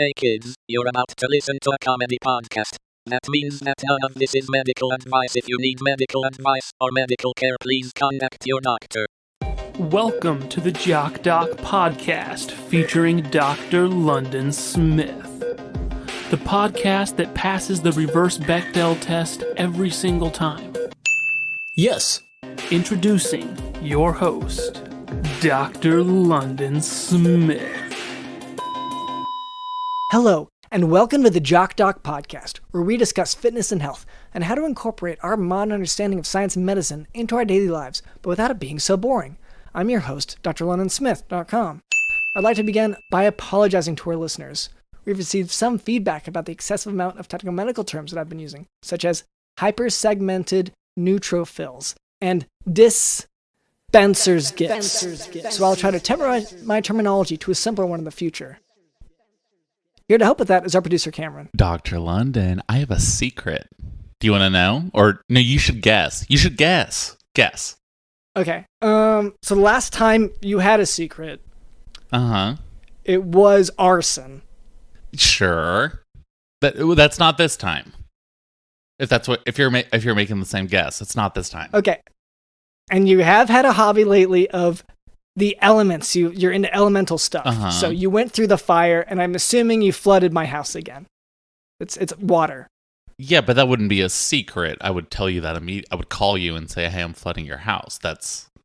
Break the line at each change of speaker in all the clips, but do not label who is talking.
Hey kids, you're about to listen to a comedy podcast. That means that none of this is medical advice. If you need medical advice or medical care, please contact your doctor.
Welcome to the Jock Doc podcast featuring Dr. London Smith. The podcast that passes the reverse Bechdel test every single time.
Yes.
Introducing your host, Dr. London Smith.
Hello, and welcome to the Jock Doc podcast, where we discuss fitness and health, and how to incorporate our modern understanding of science and medicine into our daily lives, but without it being so boring. I'm your host, drlondonsmith.com. I'd like to begin by apologizing to our listeners. We've received some feedback about the excessive amount of technical medical terms that I've been using, such as hypersegmented neutrophils and dispenser's gifts. So I'll try to temper my terminology to a simpler one in the future. Here to help with that is our producer, Cameron.
Dr. London, I have a secret. Do you want to know? Or, no, you should guess. Guess.
Okay. So the last time you had a secret, it was arson.
Sure. That's not this time. If you're making the same guess, it's not this time.
Okay. And you have had a hobby lately of the elements. You're into elemental stuff. So you went through the fire, and I'm assuming you flooded my house again. It's water.
Yeah, but that wouldn't be a secret. I would tell you that I would call you and say, "Hey, I'm flooding your house."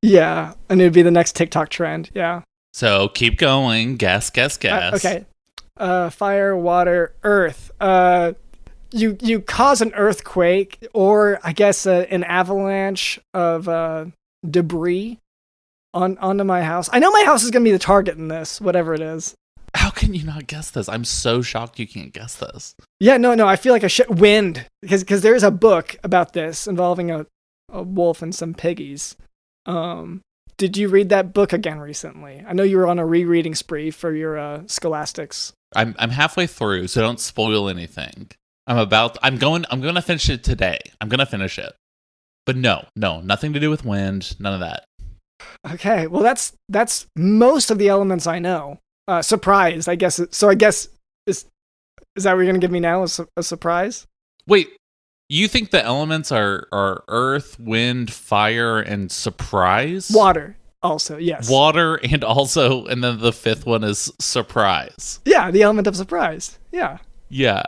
Yeah, and it'd be the next TikTok trend. Yeah.
So keep going. Guess.
Okay. Fire, water, earth. You cause an earthquake, or I guess an avalanche of debris onto my house. I know my house is going to be the target in this, whatever it is.
How can you not guess this? I'm so shocked you can't guess this.
Yeah, no, I feel like wind, because there's a book about this involving a wolf and some piggies. Did you read that book again recently? I know you were on a rereading spree for your scholastics.
I'm halfway through, so don't spoil anything. I'm going to finish it today. I'm going to finish it. But no, nothing to do with wind, none of that.
Okay, well that's most of the elements I know. Surprised, I guess. So I guess is that what you're gonna give me now? A surprise?
Wait, you think the elements are earth, wind, fire, and surprise?
Water, also, yes.
Water and also, and then the fifth one is surprise.
Yeah, the element of surprise. Yeah.
Yeah.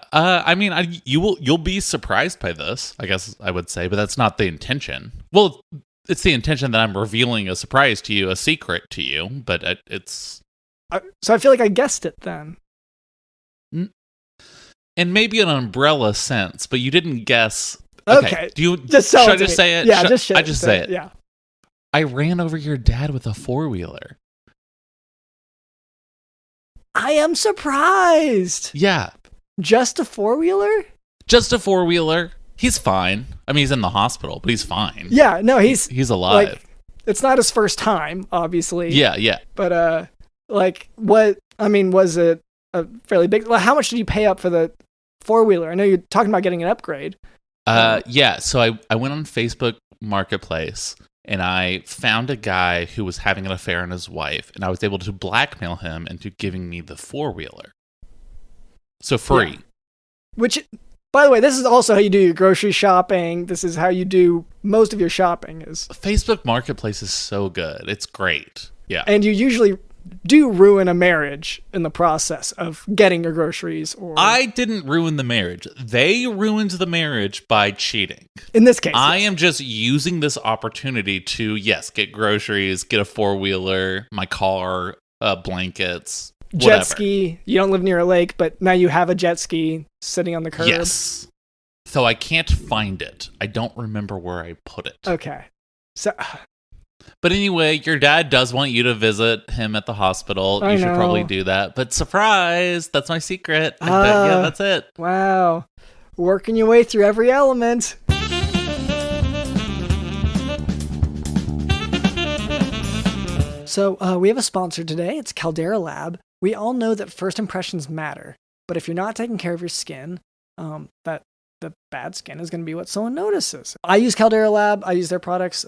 You'll be surprised by this, I guess I would say, but that's not the intention. Well, it's the intention that I'm revealing a surprise to you, a secret to you, but it's...
So I feel like I guessed it then.
In maybe an umbrella sense, but you didn't guess...
Okay.
Do you...
Just
should I just say it?
Yeah,
I just say it.
Yeah.
I ran over your dad with a four-wheeler.
I am surprised.
Yeah.
Just a four-wheeler?
Just a four-wheeler. He's fine. I mean, he's in the hospital, but he's fine.
Yeah, no, he's
alive.
Like, it's not his first time, obviously.
Yeah.
But was it a fairly big? How much did you pay up for the four-wheeler? I know you're talking about getting an upgrade.
Yeah. So I went on Facebook Marketplace and I found a guy who was having an affair on his wife, and I was able to blackmail him into giving me the four-wheeler. So free. Yeah.
Which, by the way, this is also how you do your grocery shopping. This is how you do most of your shopping. Is
Facebook Marketplace is so good. It's great. Yeah.
And you usually do ruin a marriage in the process of getting your groceries. Or
I didn't ruin the marriage. They ruined the marriage by cheating.
In this case,
I am just using this opportunity to, get groceries, get a four-wheeler, my car, blankets, whatever.
Jet ski. You don't live near a lake, but now you have a jet ski sitting on the curb.
Yes. So I can't find it. I don't remember where I put it.
Okay. So...
But anyway, your dad does want you to visit him at the hospital. You should probably do that. But surprise, that's my secret. Yeah, that's it.
Wow. Working your way through every element. So we have a sponsor today. It's Caldera Lab. We all know that first impressions matter. But if you're not taking care of your skin, that the bad skin is going to be what someone notices. I use Caldera Lab. I use their products.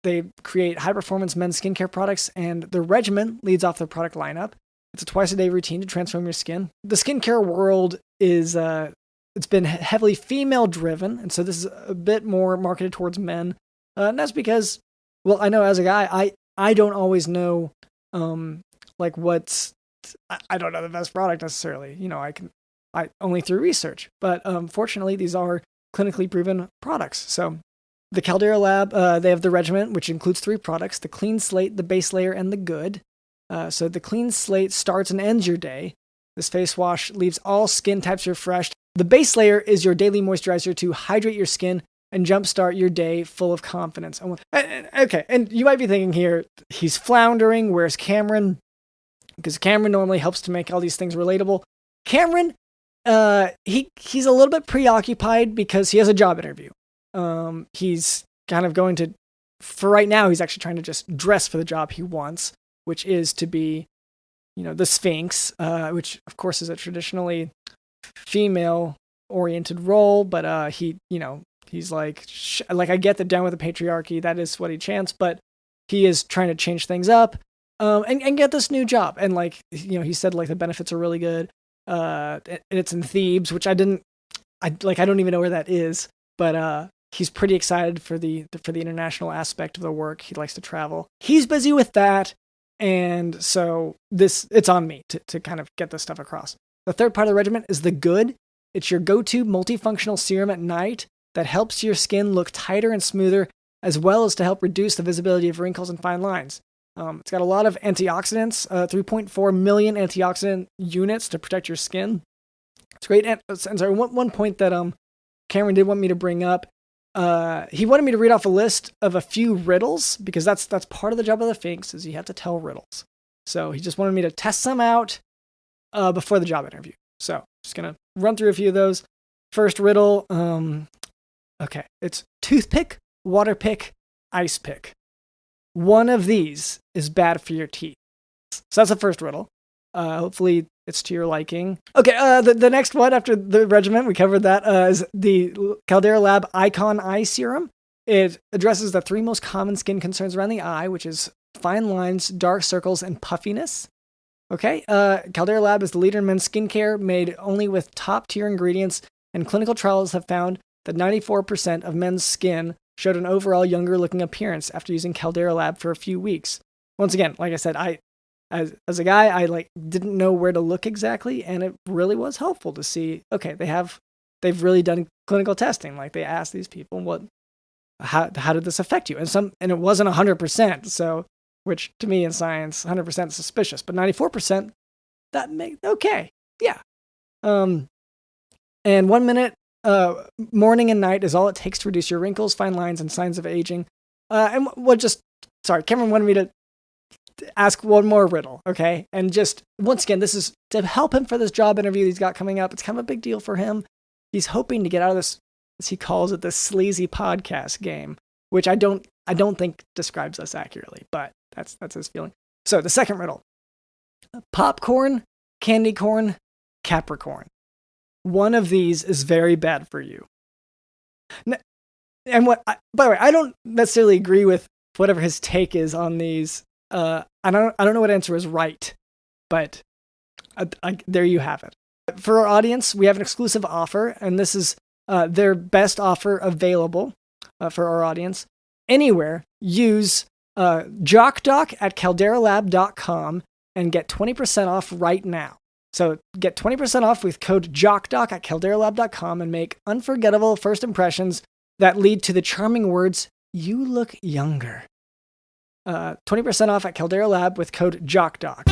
They create high-performance men's skincare products, and their regimen leads off their product lineup. It's a twice-a-day routine to transform your skin. The skincare world is it's been heavily female-driven, and so this is a bit more marketed towards men. And that's because, well, I know as a guy, I don't always know, like I don't know the best product necessarily. I only through research, but fortunately these are clinically proven products. So the Caldera Lab, they have the regimen, which includes 3 products: the Clean Slate, the Base Layer, and the Good. So the Clean Slate starts and ends your day. This face wash leaves all skin types refreshed. The Base Layer is your daily moisturizer to hydrate your skin and jumpstart your day full of confidence. Okay, and you might be thinking here, he's floundering. Where's Cameron? Because Cameron normally helps to make all these things relatable. Cameron, he's a little bit preoccupied because he has a job interview. He's kind of going to, for right now, he's actually trying to just dress for the job he wants, which is to be, the Sphinx, which of course is a traditionally female-oriented role, but he's like I get that down with the patriarchy, that is what he chants, but he is trying to change things up, and get this new job. And he said the benefits are really good. And it's in Thebes, which I don't even know where that is, but he's pretty excited for the international aspect of the work. He likes to travel. He's busy with that, and so it's on me to kind of get this stuff across. The third part of the regimen is the Good. It's your go-to multifunctional serum at night that helps your skin look tighter and smoother, as well as to help reduce the visibility of wrinkles and fine lines. It's got a lot of antioxidants, 3.4 million antioxidant units to protect your skin. It's great. And sorry, one point that Cameron did want me to bring up, he wanted me to read off a list of a few riddles, because that's part of the job of the Sphinx, is you have to tell riddles. So he just wanted me to test some out before the job interview. So just going to run through a few of those. First riddle, okay, it's toothpick, water pick, ice pick. One of these is bad for your teeth. So that's the first riddle. Hopefully it's to your liking. Okay, the next one after the regimen, we covered that, is the Caldera Lab Icon Eye Serum. It addresses the 3 most common skin concerns around the eye, which is fine lines, dark circles, and puffiness. Okay, Caldera Lab is the leader in men's skincare, made only with top-tier ingredients, and clinical trials have found that 94% of men's skin showed an overall younger-looking appearance after using Caldera Lab for a few weeks. Once again, like I said, as a guy, I didn't know where to look exactly, and it really was helpful to see. Okay, they've really done clinical testing. They asked these people, how did this affect you? And it wasn't 100%. So, which to me in science, 100% is suspicious, but 94%, that makes okay, yeah. And 1 minute. Morning and night is all it takes to reduce your wrinkles, fine lines, and signs of aging. Cameron wanted me to ask one more riddle, okay? And just, once again, this is to help him for this job interview he's got coming up. It's kind of a big deal for him. He's hoping to get out of this, as he calls it, this sleazy podcast game, which I don't think describes us accurately, but that's his feeling. So the second riddle: popcorn, candy corn, Capricorn. One of these is very bad for you. And by the way, I don't necessarily agree with whatever his take is on these. I don't know what answer is right, but there you have it. For our audience, we have an exclusive offer, and this is their best offer available for our audience. Anywhere, use JockDoc at calderalab.com and get 20% off right now. So get 20% off with code JockDoc at calderalab.com and make unforgettable first impressions that lead to the charming words, "You look younger." 20% off at Caldera Lab with code JockDoc.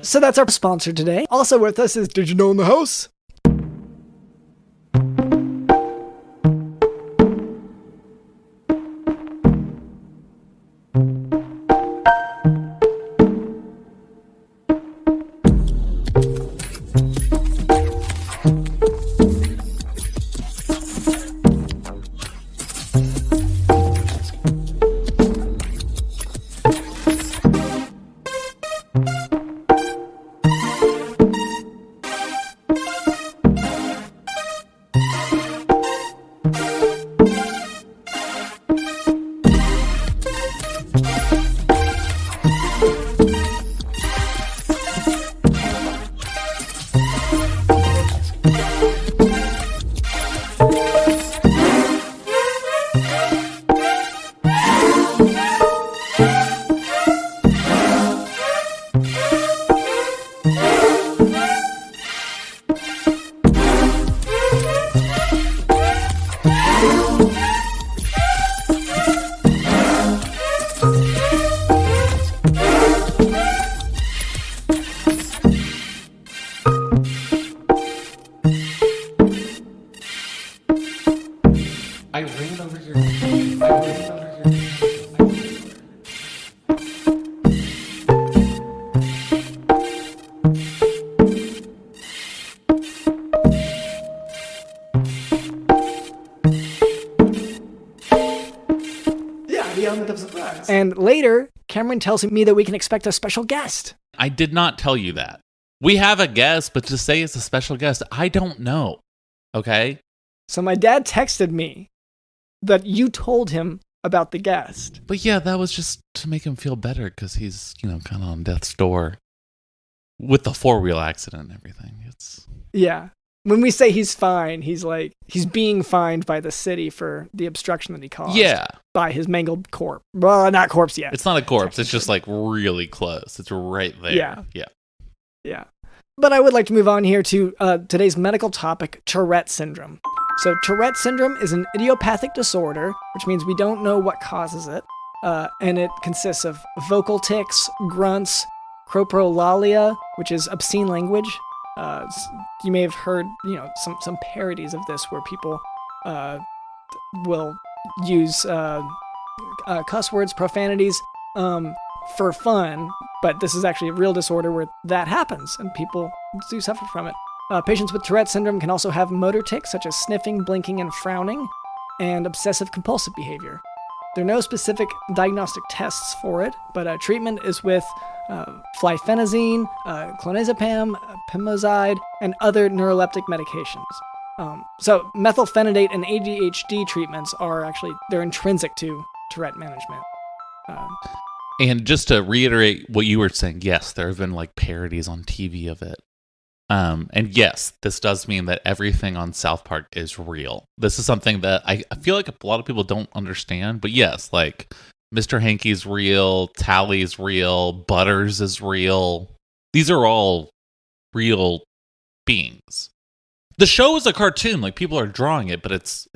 So that's our sponsor today. Also with us is Did You Know in the House? Cameron tells me that we can expect a special guest.
I did not tell you that. We have a guest, but to say it's a special guest, I don't know. Okay?
So my dad texted me that you told him about the guest.
But yeah, that was just to make him feel better because he's, kind of on death's door with the 4-wheel accident and everything.
Yeah. When we say he's fine, he's being fined by the city for the obstruction that he caused.
Yeah.
By his mangled corpse. Well, not corpse yet.
It's not a corpse. It's just really close. It's right there.
Yeah.
Yeah.
Yeah. But I would like to move on here to today's medical topic, Tourette Syndrome. So Tourette Syndrome is an idiopathic disorder, which means we don't know what causes it. And it consists of vocal tics, grunts, coprolalia, which is obscene language. You may have heard, some parodies of this where people will use cuss words, profanities, for fun, but this is actually a real disorder where that happens, and people do suffer from it. Patients with Tourette syndrome can also have motor tics, such as sniffing, blinking, and frowning, and obsessive-compulsive behavior. There are no specific diagnostic tests for it, but treatment is with flifenazine, clonazepam, pimozide, and other neuroleptic medications. So methylphenidate and ADHD treatments they're intrinsic to Tourette management.
And just to reiterate what you were saying, yes, there have been parodies on TV of it. And yes, this does mean that everything on South Park is real. This is something that I feel like a lot of people don't understand, but yes, Mr. Hanky's real, Tally's real, Butters is real. These are all real beings. The show is a cartoon, people are drawing it, but it's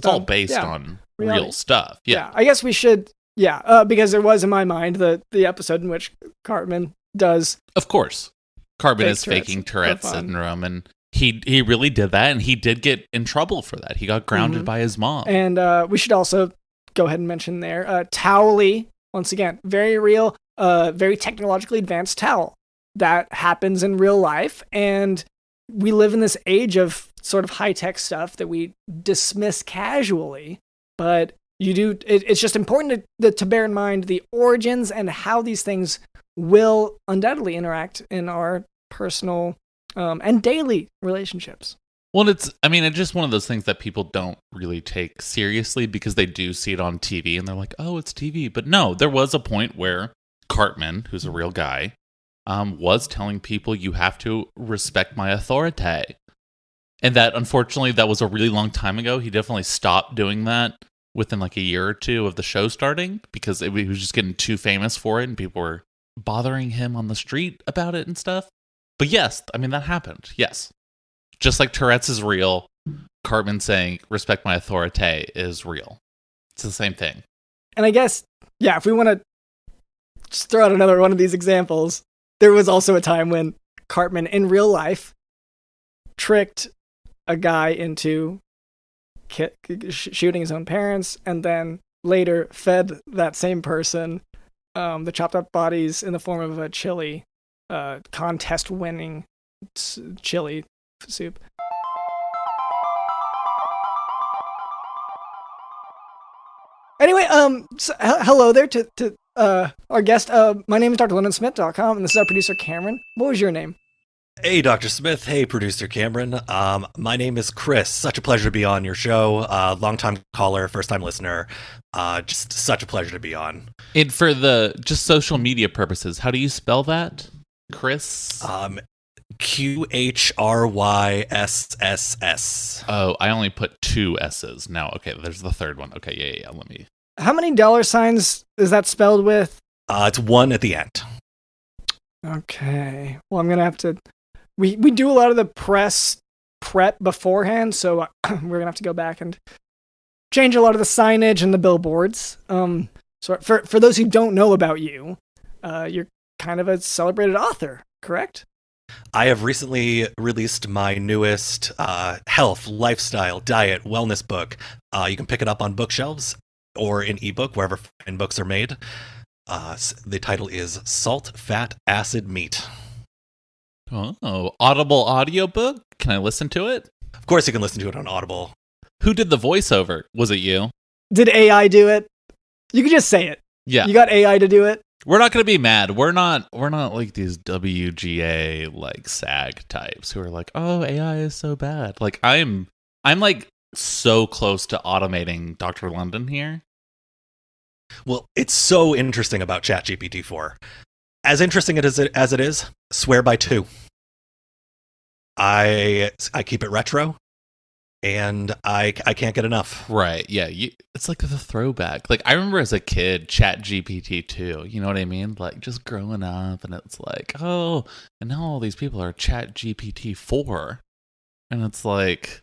all based on real stuff. Yeah.
I guess we should. Yeah, because there was in my mind the episode in which Cartman does.
Of course, Cartman is faking Tourette syndrome, and he really did that, and he did get in trouble for that. He got grounded by his mom.
And we should also go ahead and mention there, Towel, once again, very real, very technologically advanced towel that happens in real life, and we live in this age of sort of high-tech stuff that we dismiss casually, but it's just important to bear in mind the origins and how these things will undoubtedly interact in our personal and daily relationships.
Well, it's just one of those things that people don't really take seriously because they do see it on TV and they're like, oh, it's TV. But no, there was a point where Cartman, who's a real guy, was telling people you have to respect my authority. And that, unfortunately, that was a really long time ago. He definitely stopped doing that within a year or two of the show starting because he was just getting too famous for it and people were bothering him on the street about it and stuff. But yes, that happened. Yes. Just like Tourette's is real, Cartman saying, respect my authority is real. It's the same thing.
And I guess, if we want to just throw out another one of these examples, there was also a time when Cartman in real life tricked a guy into shooting his own parents, and then later fed that same person the chopped up bodies in the form of a chili, contest-winning chili soup. Anyway, so, hello there to our guest. My name is Dr. LondonSmith.com, and this is our producer, Cameron. What was your name?
Hey, Dr. Smith. Hey, producer Cameron. My name is Qhrys. Such a pleasure to be on your show. Long-time caller, first-time listener. Just such a pleasure to be on.
And for the just social media purposes, how do you spell that? Qhrys?
Qhryss.
Oh, I only put 2 S's. Now, okay, there's the third one. Okay, yeah, let me...
How many dollar signs is that spelled with?
It's 1 at the end.
Okay. Well, I'm going to have to... We do a lot of the press prep beforehand, so we're going to have to go back and change a lot of the signage and the billboards. So for those who don't know about you, you're kind of a celebrated author, correct?
I have recently released my newest health, lifestyle, diet, wellness book. You can pick it up on bookshelves or in ebook, wherever fine books are made. The title is Salt, Fat, Acid, Meat.
Oh, Audible audiobook? Can I listen to it?
Of course you can listen to it on Audible.
Who did the voiceover? Was it you?
Did AI do it? You could just say it.
Yeah.
You got AI to do it?
We're not going to be mad. We're not like these WGA like SAG types who are like, "Oh, AI is so bad." Like I'm like so close to automating Dr. London here.
Well, it's so interesting about ChatGPT 4. As interesting as it is, swear by 2. I keep it retro, and I can't get enough.
Right? Yeah. It's like the throwback. Like I remember as a kid, ChatGPT 2. You know what I mean? Like just growing up, and it's like, oh, and now all these people are ChatGPT 4, and it's like,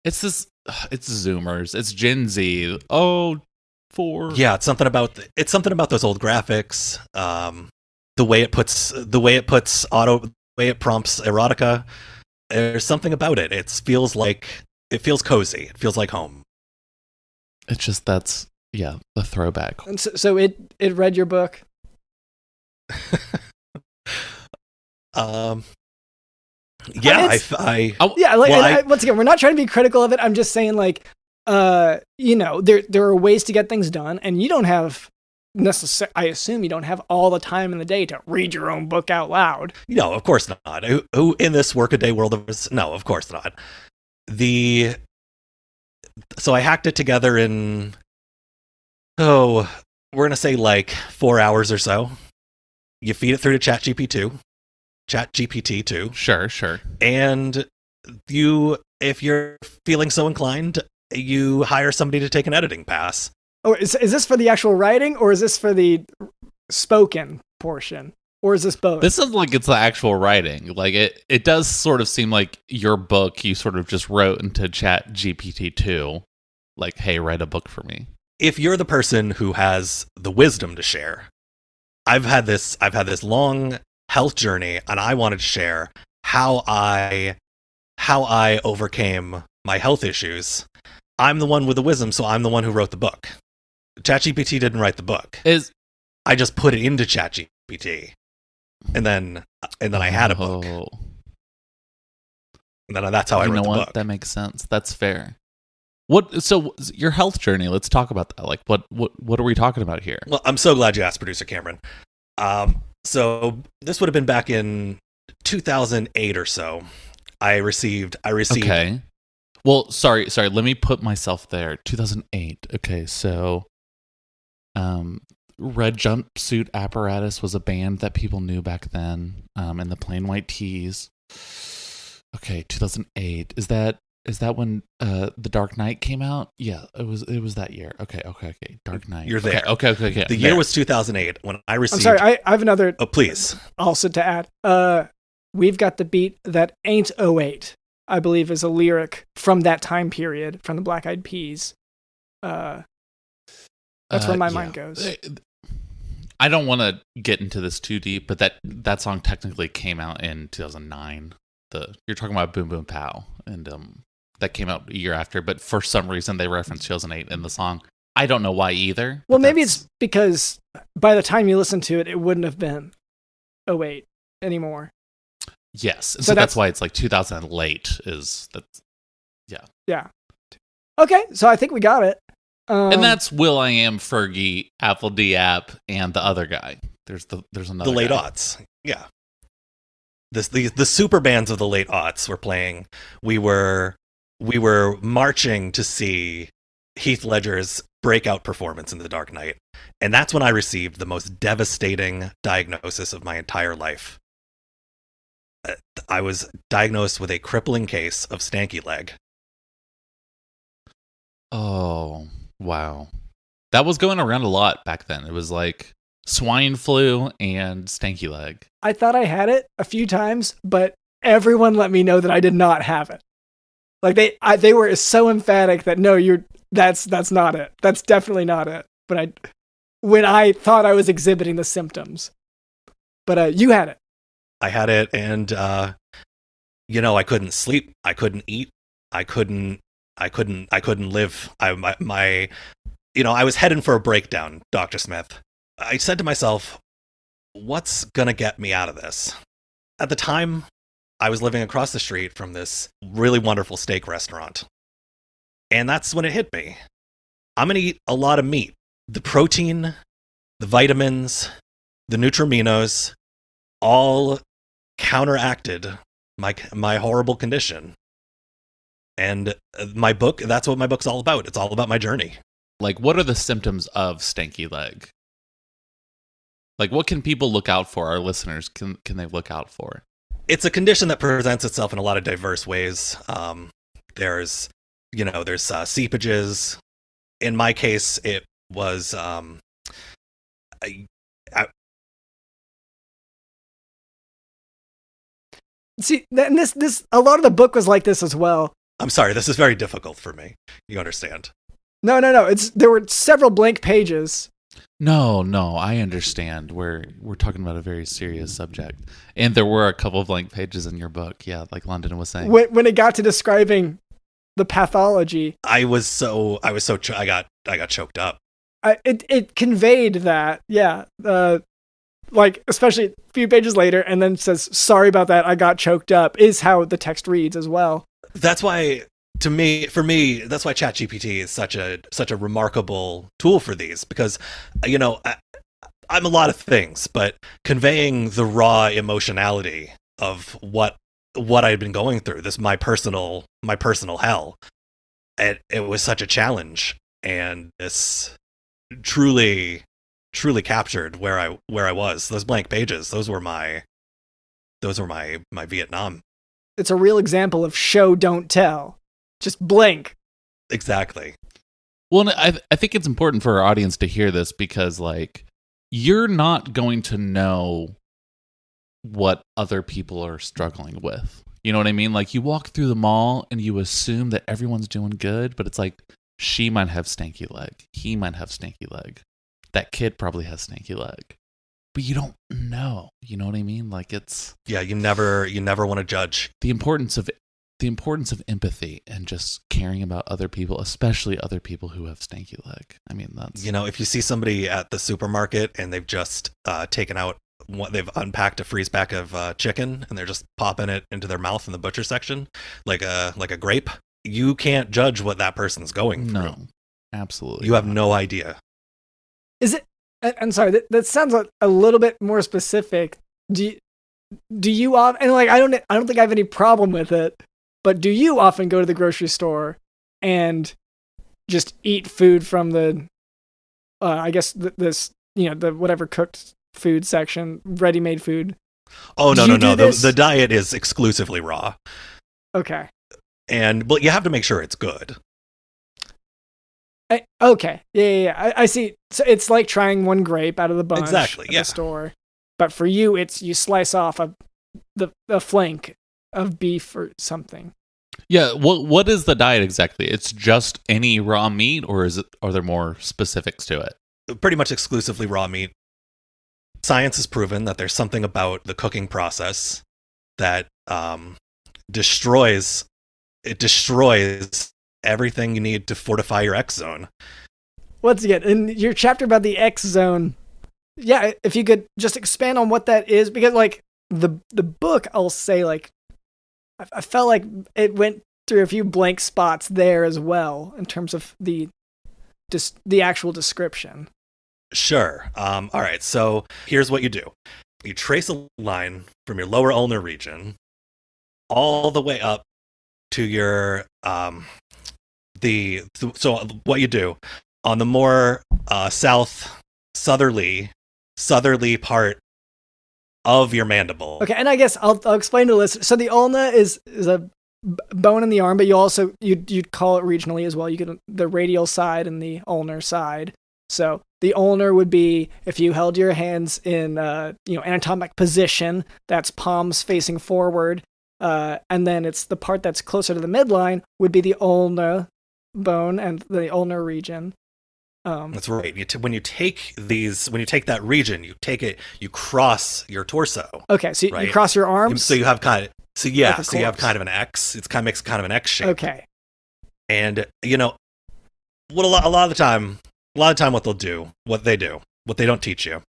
it's Zoomers, it's Gen Z. Oh, 4.
Yeah, it's something about those old graphics. The way it prompts erotica. There's something about it. It feels cozy. It feels like home.
It's just the throwback.
And so it read your book.
Yeah,
once again, we're not trying to be critical of it. I'm just saying, like, there are ways to get things done, and you don't have I assume you don't have all the time in the day to read your own book out loud.
No, of course not. Who in this workaday world no, of course not. So I hacked it together in, we're gonna say like 4 hours or so. You feed it through to ChatGPT 2.
Sure.
And if you're feeling so inclined, you hire somebody to take an editing pass.
Oh, is this for the actual writing, or is this for the spoken portion? Or is this both?
This is like it's the actual writing. Like it does sort of seem like your book you sort of just wrote into ChatGPT 2. Like, hey, write a book for me.
If you're the person who has the wisdom to share, I've had this long health journey, and I wanted to share how I overcame my health issues. I'm the one with the wisdom, so I'm the one who wrote the book. ChatGPT didn't write the book. I just put it into ChatGPT, and then I had a book. And then that's how I wrote the book.
That makes sense. That's fair. So your health journey, let's talk about that. Like what are we talking about here?
Well, I'm so glad you asked, Producer Cameron. So this would have been back in 2008 or so. I received
Okay. Well, sorry, let me put myself there. 2008. Okay, so Red Jumpsuit Apparatus was a band that people knew back then, and the Plain White Tees. Okay, 2008. Is that when The Dark Knight came out? Yeah, it was that year. Okay. Dark Knight.
You're there.
Okay.
The year was 2008 when I received.
I'm sorry, I have another.
Oh, please.
Also to add, we've got the beat that ain't '08. I believe is a lyric from that time period from the Black Eyed Peas. That's where my mind goes.
I don't want to get into this too deep, but that song technically came out in 2009. You're talking about Boom Boom Pow, and that came out a year after, but for some reason they referenced 2008 in the song. I don't know why either.
Well, maybe it's because by the time you listen to it, it wouldn't have been '08 anymore.
Yes, so that's why it's like 2000 late
Yeah. Okay, so I think we got it.
And that's Will.i.am, Fergie, Apple D App, and the other guy. There's another
the late
guy.
aughts. Yeah. The super bands of the late aughts were playing. We were marching to see Heath Ledger's breakout performance in The Dark Knight, and that's when I received the most devastating diagnosis of my entire life. I was diagnosed with a crippling case of stanky leg.
Oh, wow. That was going around a lot back then. It was like swine flu and stanky leg.
I thought I had it a few times, but everyone let me know that I did not have it. Like they were so emphatic that no, that's not it. That's definitely not it. But when I thought I was exhibiting the symptoms, but you had it.
I had it, and I couldn't sleep. I couldn't eat. I couldn't live. I was heading for a breakdown, Dr. Smith. I said to myself, what's gonna get me out of this? At the time, I was living across the street from this really wonderful steak restaurant. And that's when it hit me. I'm gonna eat a lot of meat. The protein the vitamins, the Nutriminos, all counteracted my horrible condition. And my book, that's what my book's all about. It's all about my journey.
Like, what are the symptoms of stanky leg? Like, what can people look out for? Our listeners, can they look out for?
It's a condition that presents itself in a lot of diverse ways. There's seepages. In my case, it was
See, and this a lot of the book was like this as well.
I'm sorry, this is very difficult for me. You understand?
No. There were several blank pages.
No, I understand. We're talking about a very serious subject, and there were a couple of blank pages in your book. Yeah, like London was saying.
When it got to describing the pathology, I
got choked up.
It conveyed that, yeah. Like, especially a few pages later, and then says, "Sorry about that, I got choked up," is how the text reads as well.
That's why, for me, that's why ChatGPT is such a remarkable tool for these, because, I'm a lot of things, but conveying the raw emotionality of what I'd been going through, my personal hell, it was such a challenge, and this truly captured where I was. Those blank pages, those were my Vietnam.
It's a real example of show, don't tell. Just blink.
Exactly.
Well, I think it's important for our audience to hear this, because, like, you're not going to know what other people are struggling with. You know what I mean? Like, you walk through the mall and you assume that everyone's doing good, but it's like, she might have stanky leg. He might have stanky leg. That kid probably has stanky leg. But you don't know. You know what I mean? Like, it's...
Yeah, you never want to judge.
The importance of empathy and just caring about other people, especially other people who have stanky leg. I mean, that's...
if you see somebody at the supermarket and they've just they've unpacked a freeze pack of chicken and they're just popping it into their mouth in the butcher section, like a grape, you can't judge what that person's going through.
No, absolutely.
You have no idea.
Is it? I'm sorry. That sounds a little bit more specific. Do you often, and like, I don't think I have any problem with it, but do you often go to the grocery store and just eat food from the, I guess the whatever cooked food section, ready-made food?
Oh, no. The diet is exclusively raw.
Okay.
But you have to make sure it's good.
Okay. Yeah. I see. So it's like trying one grape out of the bunch at the store. But for you, it's you slice off a flank of beef or something.
Yeah. What is the diet exactly? It's just any raw meat, or are there more specifics to it?
Pretty much exclusively raw meat. Science has proven that there's something about the cooking process that destroys everything you need to fortify your X zone.
Once again, in your chapter about the X zone, yeah, if you could just expand on what that is, because like the book, I'll say, like, I felt like it went through a few blank spots there as well in terms of the actual description.
Sure. All right. So here's what you do. You trace a line from your lower ulnar region all the way up to your so what you do on the more southerly part of your mandible.
Okay, and I guess I'll explain to the listener. So the ulna is a bone in the arm, but you'd call it regionally as well. You could the radial side and the ulnar side. So the ulnar would be if you held your hands in anatomic position, that's palms facing forward, and then it's the part that's closer to the midline would be the ulna bone and the ulnar region.
That's right. When you take that region, you cross your torso.
Okay, so
right?
You cross your arms.
So you have kind of you have kind of an X. It makes kind of an X shape.
Okay.
And what a lot of the time, what they don't teach you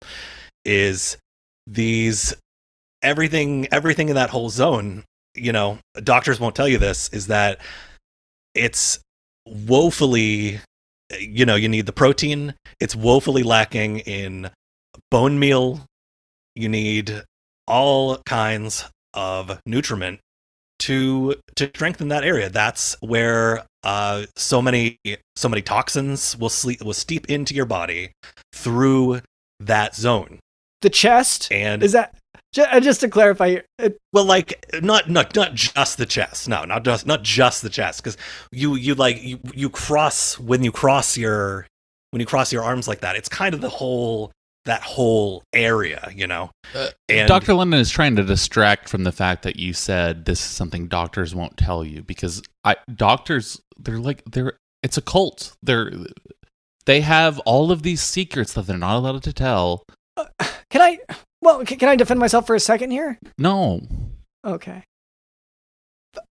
is everything in that whole zone. Doctors won't tell you this, is that it's woefully, you need the protein. It's woefully lacking in bone meal. You need all kinds of nutriment to strengthen that area. That's where so many toxins will steep into your body through that zone.
The chest?
And
is that just to clarify?
Well, like not just the chest. No, not just the chest, because you cross when you cross your arms like that. It's kind of that whole area, you know.
And Dr. London is trying to distract from the fact that you said this is something doctors won't tell you, because doctors, it's a cult. They have all of these secrets that they're not allowed to tell.
Can I defend myself for a second here?
No.
Okay.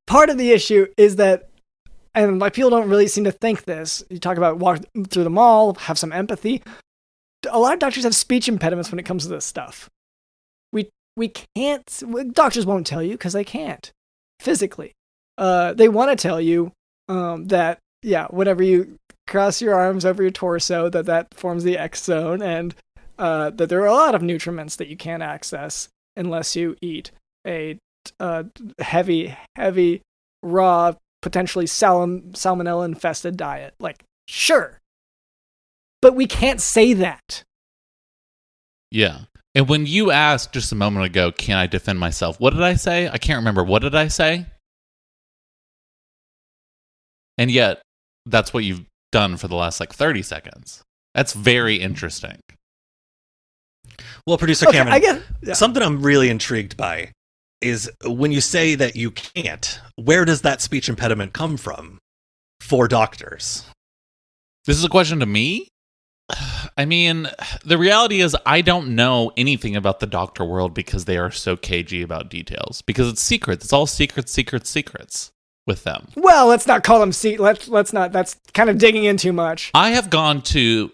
Part of the issue is that, and like people don't really seem to think this. You talk about walk through the mall, have some empathy. A lot of doctors have speech impediments when it comes to this stuff. We can't. Doctors won't tell you because they can't physically. They want to tell you that whenever you cross your arms over your torso, that forms the X zone, and that there are a lot of nutriments that you can't access unless you eat a heavy, raw, potentially salmonella infested diet. Like, sure. But we can't say that.
Yeah. And when you asked just a moment ago, can I defend myself? What did I say? I can't remember. What did I say? And yet, that's what you've done for the last 30 seconds. That's very interesting.
Well, Producer Cameron, something I'm really intrigued by is when you say that you can't, where does that speech impediment come from for doctors?
This is a question to me? I mean, the reality is I don't know anything about the doctor world because they are so cagey about details. Because it's secrets. It's all secrets with them.
Well, let's not call them let's not. That's kind of digging in too much.
I have gone to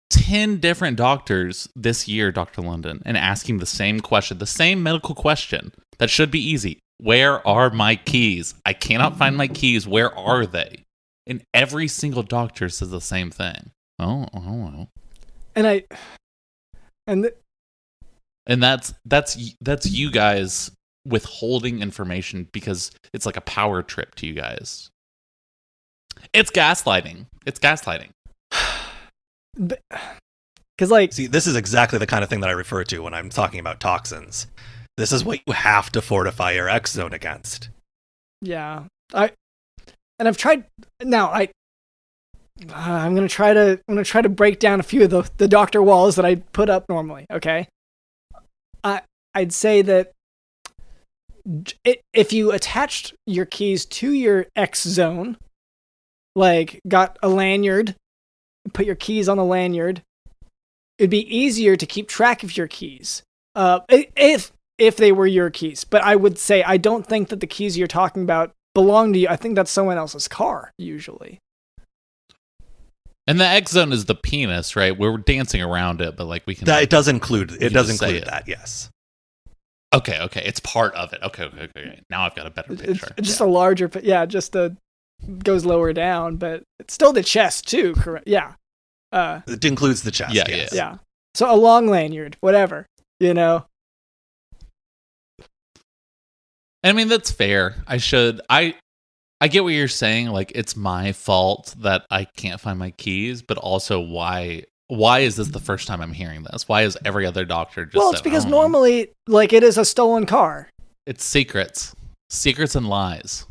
10 different doctors this year, Dr. London, and asking the same question, the same medical question. That should be easy. Where are my keys? I cannot find my keys. Where are they? And every single doctor says the same thing. Oh.
And
that's you guys withholding information because it's like a power trip to you guys. It's gaslighting.
Because
see, this is exactly the kind of thing that I refer to when I'm talking about toxins. This is what you have to fortify your X zone against.
Yeah, I've tried. Now I'm gonna try to break down a few of the doctor walls that I put up normally. Okay, I'd say that if you attached your keys to your X zone, like got a lanyard, put your keys on the lanyard, it'd be easier to keep track of your keys. If they were your keys. But I would say I don't think that the keys you're talking about belong to you. I think that's someone else's car, usually.
And the X zone is the penis, right? We're dancing around it, but we can...
It does include that, yes.
Okay. It's part of it. Okay. Now I've got a better picture.
It's just a larger... Yeah, goes lower down, but it's still the chest, too, correct? Yeah.
It includes the chest, yes.
Yeah. So a long lanyard, whatever, you know?
I mean, that's fair. I get what you're saying. It's my fault that I can't find my keys, but also why is this the first time I'm hearing this? Why is every other doctor just...
Well, it's because normally, it is a stolen car.
It's secrets and lies.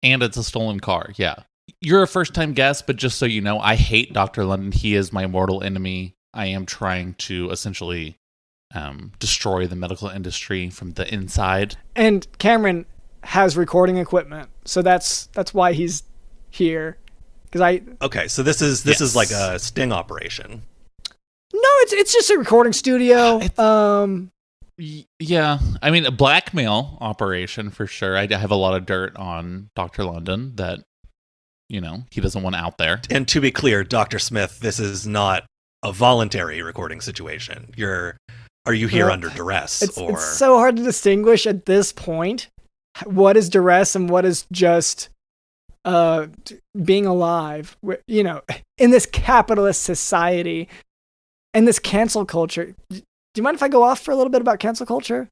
And it's a stolen car, yeah. You're a first-time guest, but just so you know, I hate Dr. London. He is my mortal enemy. I am trying to essentially... destroy the medical industry from the inside.
And Cameron has recording equipment, so that's why he's here.
Okay, so this is like a sting operation.
No, it's just a recording studio.
Yeah, I mean a blackmail operation for sure. I have a lot of dirt on Dr. London that he doesn't want out there.
And to be clear, Dr. Smith, this is not a voluntary recording situation. Are you here under duress?
It's so hard to distinguish at this point what is duress and what is just being alive. In this capitalist society and this cancel culture, you mind if I go off for a little bit about cancel culture?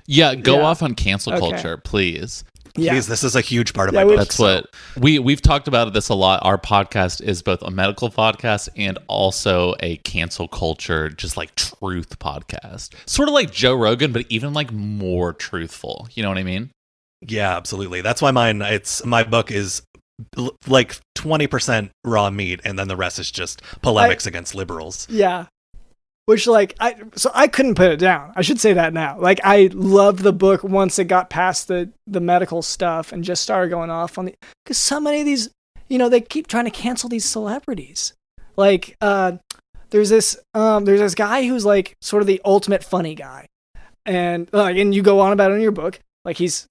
Yeah, go off on cancel culture, please.
Yeah.
Please, this is a huge part of my book.
That's what we've talked about this a lot. Our podcast is both a medical podcast and also a cancel culture, just like truth podcast. Sort of like Joe Rogan, but even like more truthful. You know what I mean?
Yeah, absolutely. That's why my book is like 20% raw meat, and then the rest is just polemics against liberals.
Yeah. Which, like, I couldn't put it down. I should say that now. Like, I loved the book once it got past the medical stuff and just started going off on because so many of these, they keep trying to cancel these celebrities. Like, there's this guy who's like sort of the ultimate funny guy, and you go on about it in your book. Like, he's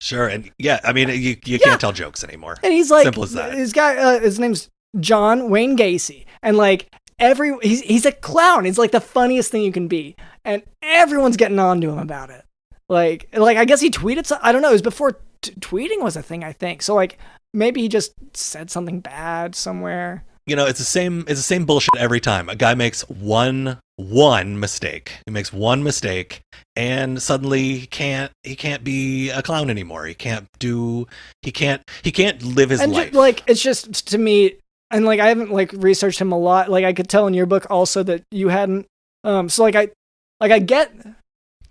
sure, and yeah, I mean, you can't tell jokes anymore.
And he's like,
simple as that.
This guy, his name's John Wayne Gacy, and like. He's a clown. He's like the funniest thing you can be, and everyone's getting on to him about it. Like I guess he tweeted. I don't know. It was before tweeting was a thing, I think. So like maybe he just said something bad somewhere.
It's the same bullshit every time. A guy makes one mistake. He makes one mistake, and suddenly he can't be a clown anymore. He can't live his life.
It's just to me. And like I haven't like researched him a lot. Like I could tell in your book also that you hadn't. So I get.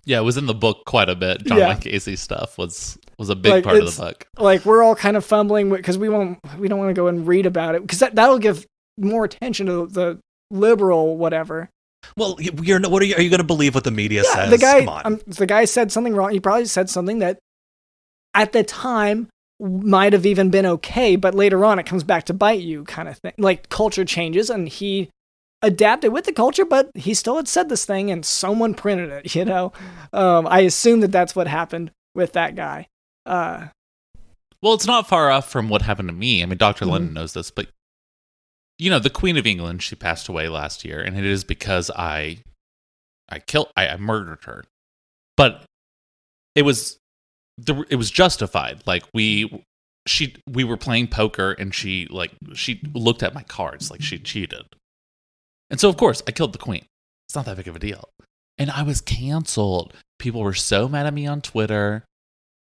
Yeah,
it was in the book quite a bit. John Wayne Gacy stuff was a big part of the book.
Like we're all kind of fumbling because we don't want to go and read about it because that'll give more attention to the liberal whatever.
Well, are you going to believe what the media says?
Come
on.
The guy said something wrong. He probably said something that at the time might have even been okay, but later on it comes back to bite you kind of thing. Like culture changes and he adapted with the culture, but he still had said this thing and someone printed it, I assume that's what happened with that guy.
Well, it's not far off from what happened to me. I mean, Dr. London knows this, but the Queen of England, she passed away last year, and it is because I murdered her. But it was justified. Like we were playing poker and she looked at my cards like she cheated. And so of course I killed the queen. It's not that big of a deal. And I was canceled. People were so mad at me on Twitter.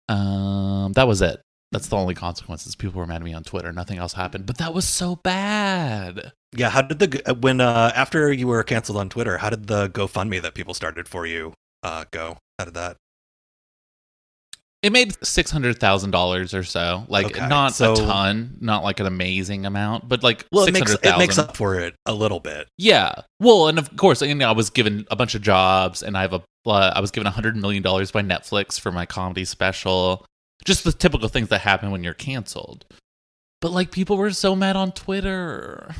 That was it. That's the only consequences. People were mad at me on Twitter. Nothing else happened. But that was so bad.
Yeah, how did after you were canceled on Twitter, how did the GoFundMe that people started for you go? How did that?
It made $600,000 or so. Like, not a ton, not like an amazing amount, but like $600,000.
It makes up for it a little bit.
Yeah. Well, and of course, I was given a bunch of jobs, and I was given $100 million by Netflix for my comedy special. Just the typical things that happen when you're canceled. But like, people were so mad on Twitter.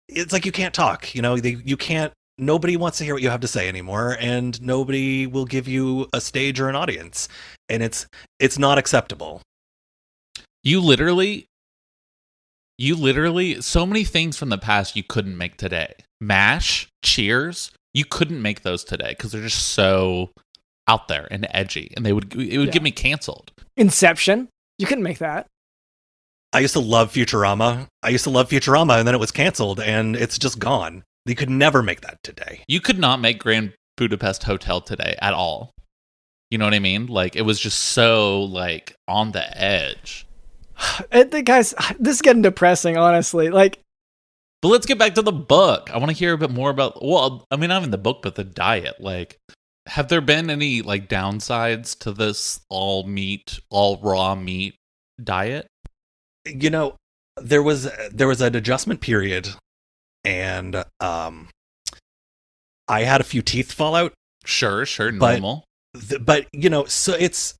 It's like you can't talk. You can't. Nobody wants to hear what you have to say anymore, and nobody will give you a stage or an audience, and it's not acceptable.
You literally, so many things from the past you couldn't make today. MASH, Cheers, you couldn't make those today because they're just so out there and edgy, and it would get me canceled.
Inception, you couldn't make that.
I used to love Futurama, and then it was canceled, and it's just gone. You could never make that today.
You could not make Grand Budapest Hotel today at all. You know what I mean? Like, it was just so, like, on the edge.
Guys, this is getting depressing, honestly. Like,
but let's get back to the book. I want to hear a bit more about, well, I mean, not even the book, but the diet. Like, have there been any, like, downsides to this all raw meat diet?
There was an adjustment period. And I had a few teeth fall out.
Sure, normal.
But so it's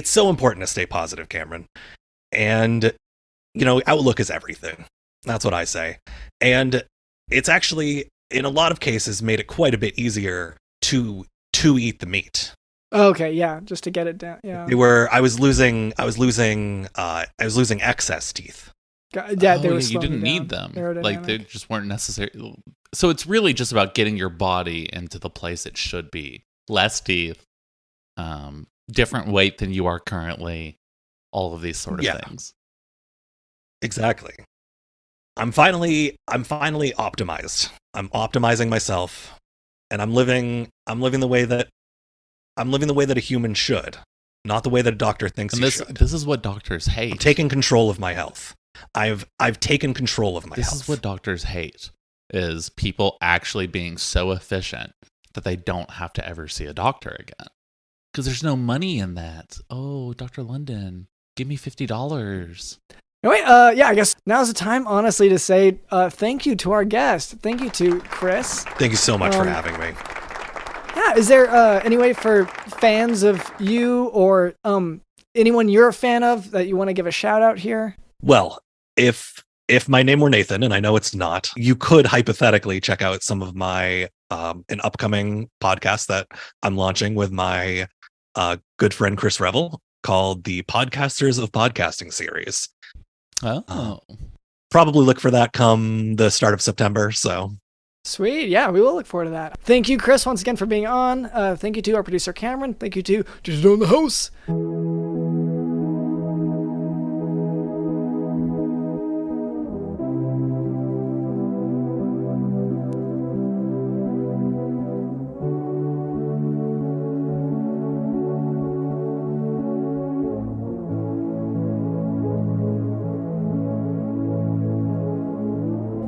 so important to stay positive, Cameron. And outlook is everything. That's what I say. And it's actually in a lot of cases made it quite a bit easier to eat the meat.
Okay, yeah, just to get it down. Yeah.
I was losing excess teeth.
Yeah,
you didn't need them. Like, they just weren't necessary. So it's really just about getting your body into the place it should be. Less teeth, different weight than you are currently, all of these sort of things.
Exactly. I'm finally optimized. I'm optimizing myself. and I'm living the way that a human should, not the way that a doctor thinks
And
he
this
should.
this is what doctors hate.
I'm taking control of my health. I've taken control of my health.
This is what doctors hate, is people actually being so efficient that they don't have to ever see a doctor again. Because there's no money in that. Oh, Dr. London, give me $50.
Anyway, I guess now's the time, honestly, to say thank you to our guest. Thank you to Qhrys.
Thank you so much for having me.
Yeah, is there any way for fans of you or anyone you're a fan of that you want to give a shout out here?
Well, if my name were Nathan, and I know it's not, you could hypothetically check out some of my an upcoming podcast that I'm launching with my good friend Chris Revel called the Podcasters of Podcasting series.
Oh.
Probably look for that come the start of September. So
Sweet. Yeah, we will look forward to that. Thank you, Qhrys, once again for being on. Thank you to our producer, Cameron. Thank you to Just On the House.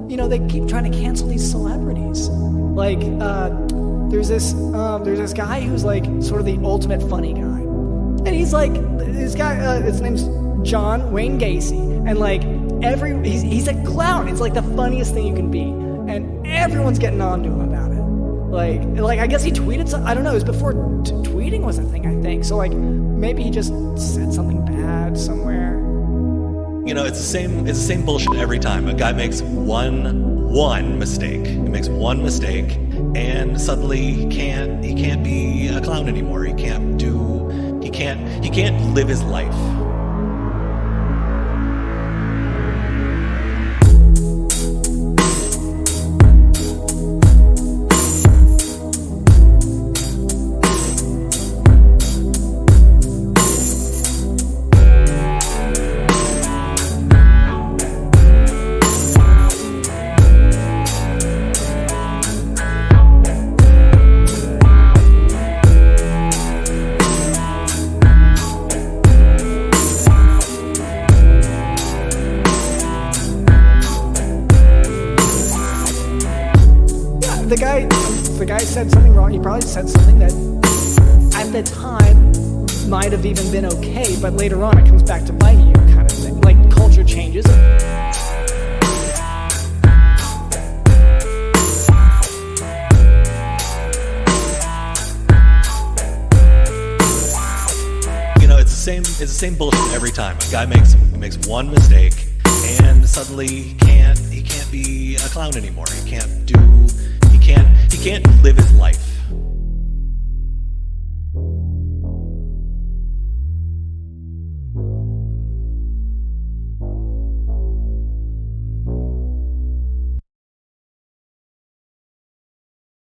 You know, they keep trying to cancel these celebrities. Like, there's this guy who's like sort of the ultimate funny guy, and he's like, this guy, his name's John Wayne Gacy, and like he's a clown. It's like the funniest thing you can be, and everyone's getting on to him about it. Like I guess he tweeted I don't know. It was before tweeting was a thing, I think. So like maybe he just said something bad somewhere.
you know, it's the same bullshit every time. A guy makes one mistake. He makes one mistake, and suddenly he can't be a clown anymore. He can't live his life.
The guy said something wrong. He probably said something that at the time might have even been okay, but later on it comes back to bite you, kind of thing. Like, culture changes.
You know, it's the same bullshit every time. A guy makes one mistake, and suddenly he can't be a clown anymore. He can't live his life.